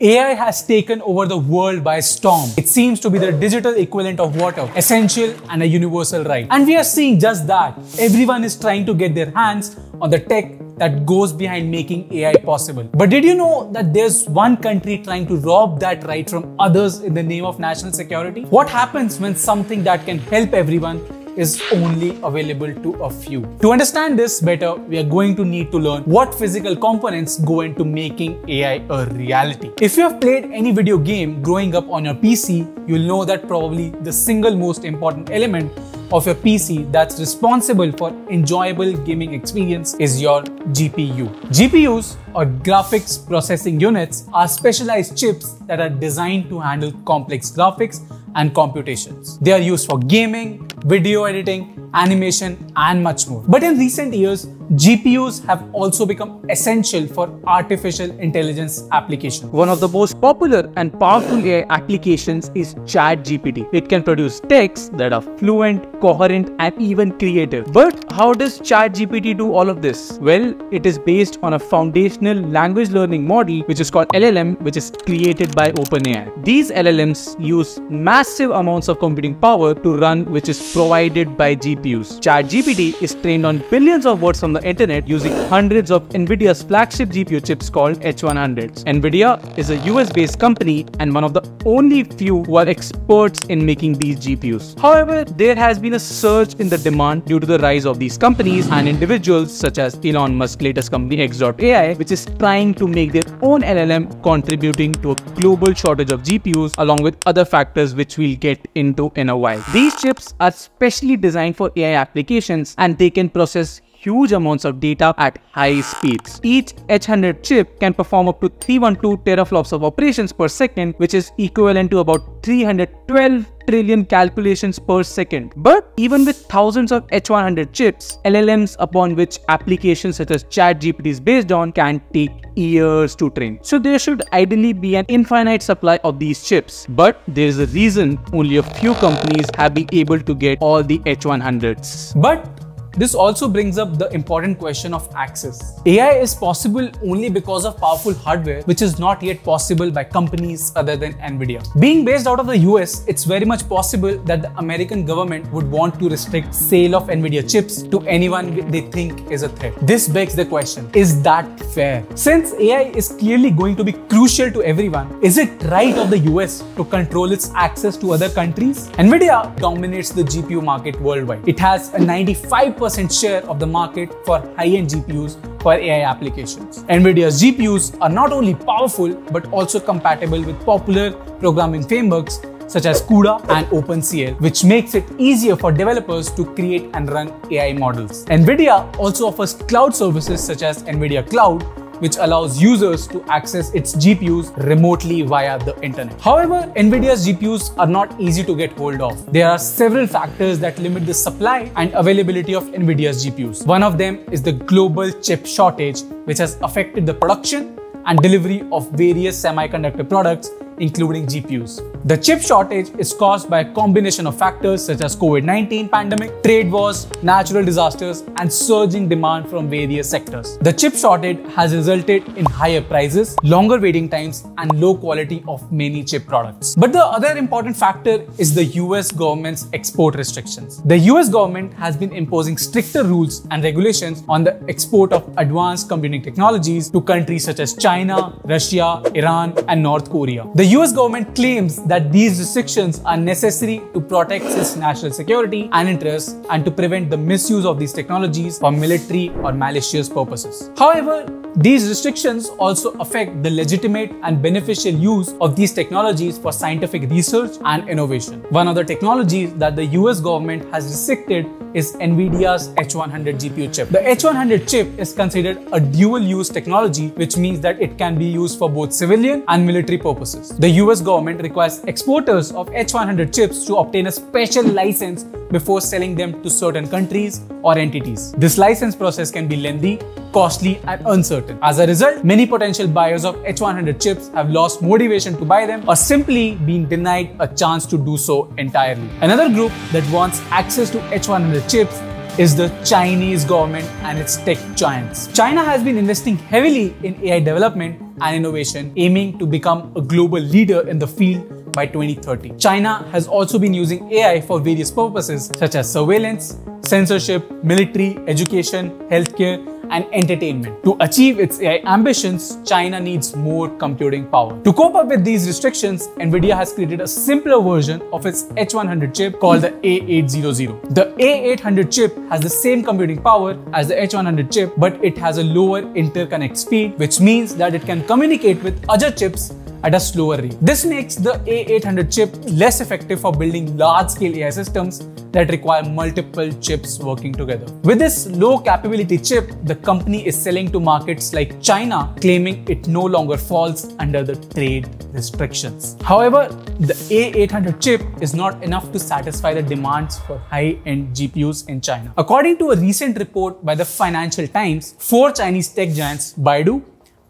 AI has taken over the world by storm. It seems to be the digital equivalent of water, essential and a universal right. And we are seeing just that. Everyone is trying to get their hands on the tech that goes behind making AI possible. But did you know that there's one country trying to rob that right from others in the name of national security? What happens when something that can help everyone is only available to a few? To understand this better, we are going to need to learn what physical components go into making AI a reality. If you have played any video game growing up on your PC, you'll know that probably the single most important element of your PC that's responsible for enjoyable gaming experience is your GPU. GPUs, or graphics processing units, are specialized chips that are designed to handle complex graphics and computations. They are used for gaming, video editing, animation, and much more. But in recent years, GPUs have also become essential for artificial intelligence applications. One of the most popular and powerful AI applications is ChatGPT. It can produce texts that are fluent, coherent, and even creative. But how does ChatGPT do all of this? Well, it is based on a foundational language learning model which is called LLM, which is created by OpenAI. These LLMs use massive amounts of computing power to run, which is provided by GPUs. ChatGPT is trained on billions of words from the internet using hundreds of NVIDIA's flagship GPU chips called H100s. NVIDIA is a US-based company and one of the only few who are experts in making these GPUs. However, there has been a surge in the demand due to the rise of these companies and individuals such as Elon Musk's latest company X.AI, which is trying to make their own LLM, contributing to a global shortage of GPUs along with other factors which we'll get into in a while. These chips are specially designed for AI applications and they can process huge amounts of data at high speeds. Each H100 chip can perform up to 312 teraflops of operations per second, which is equivalent to about 312 trillion calculations per second. But even with thousands of H100 chips, LLMs upon which applications such as ChatGPT is based on can take years to train. So there should ideally be an infinite supply of these chips. But there is a reason only a few companies have been able to get all the H100s. But this also brings up the important question of access. AI is possible only because of powerful hardware, which is not yet possible by companies other than NVIDIA. Being based out of the US, it's very much possible that the American government would want to restrict sale of NVIDIA chips to anyone they think is a threat. This begs the question, is that fair? Since AI is clearly going to be crucial to everyone, is it right of the US to control its access to other countries? NVIDIA dominates the GPU market worldwide. It has a 95% share of the market for high-end GPUs for AI applications. NVIDIA's GPUs are not only powerful but also compatible with popular programming frameworks such as CUDA and OpenCL, which makes it easier for developers to create and run AI models. NVIDIA also offers cloud services such as NVIDIA Cloud, which allows users to access its GPUs remotely via the internet. However, NVIDIA's GPUs are not easy to get hold of. There are several factors that limit the supply and availability of NVIDIA's GPUs. One of them is the global chip shortage, which has affected the production and delivery of various semiconductor products, including GPUs. The chip shortage is caused by a combination of factors such as COVID-19 pandemic, trade wars, natural disasters, and surging demand from various sectors. The chip shortage has resulted in higher prices, longer waiting times, and low quality of many chip products. But the other important factor is the US government's export restrictions. The US government has been imposing stricter rules and regulations on the export of advanced computing technologies to countries such as China, Russia, Iran, and North Korea. The US government claims that these restrictions are necessary to protect its national security and interests and to prevent the misuse of these technologies for military or malicious purposes. However, these restrictions also affect the legitimate and beneficial use of these technologies for scientific research and innovation. One of the technologies that the US government has restricted is NVIDIA's H100 GPU chip. The H100 chip is considered a dual-use technology, which means that it can be used for both civilian and military purposes. The US government requires exporters of H100 chips to obtain a special license before selling them to certain countries or entities. This license process can be lengthy, costly, and uncertain. As a result, many potential buyers of H100 chips have lost motivation to buy them or simply been denied a chance to do so entirely. Another group that wants access to H100 chips is the Chinese government and its tech giants. China has been investing heavily in AI development and innovation, aiming to become a global leader in the field by 2030. China has also been using AI for various purposes such as surveillance, censorship, military, education, healthcare, and entertainment. To achieve its AI ambitions, China needs more computing power. To cope up with these restrictions, NVIDIA has created a simpler version of its H100 chip called the A800. The A800 chip has the same computing power as the H100 chip, but it has a lower interconnect speed, which means that it can communicate with other chips at a slower rate. This makes the A800 chip less effective for building large-scale AI systems that require multiple chips working together. With this low capability chip, the company is selling to markets like China, claiming it no longer falls under the trade restrictions. However, the A800 chip is not enough to satisfy the demands for high-end GPUs in China. According to a recent report by the Financial Times, 4 Chinese tech giants, Baidu,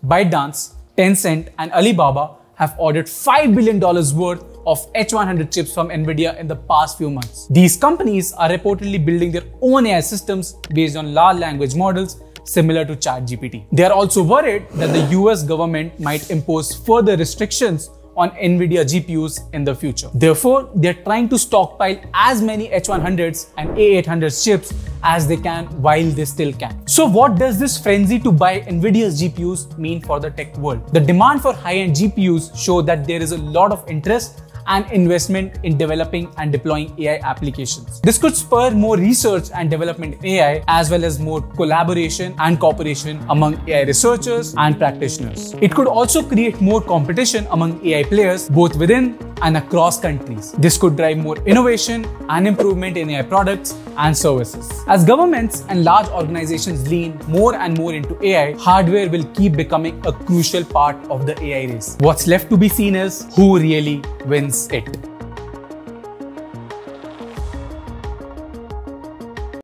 ByteDance, Tencent, and Alibaba, have ordered $5 billion worth of H100 chips from NVIDIA in the past few months. These companies are reportedly building their own AI systems based on large language models similar to ChatGPT. They are also worried that the US government might impose further restrictions on NVIDIA GPUs in the future. Therefore, they are trying to stockpile as many H100s and A800 chips as they can while they still can. So what does this frenzy to buy NVIDIA's GPUs mean for the tech world? The demand for high-end GPUs show that there is a lot of interest and investment in developing and deploying AI applications. This could spur more research and development in AI, as well as more collaboration and cooperation among AI researchers and practitioners. It could also create more competition among AI players, both within and across countries. This could drive more innovation and improvement in AI products and services. As governments and large organizations lean more and more into AI, hardware will keep becoming a crucial part of the AI race. What's left to be seen is who really wins it.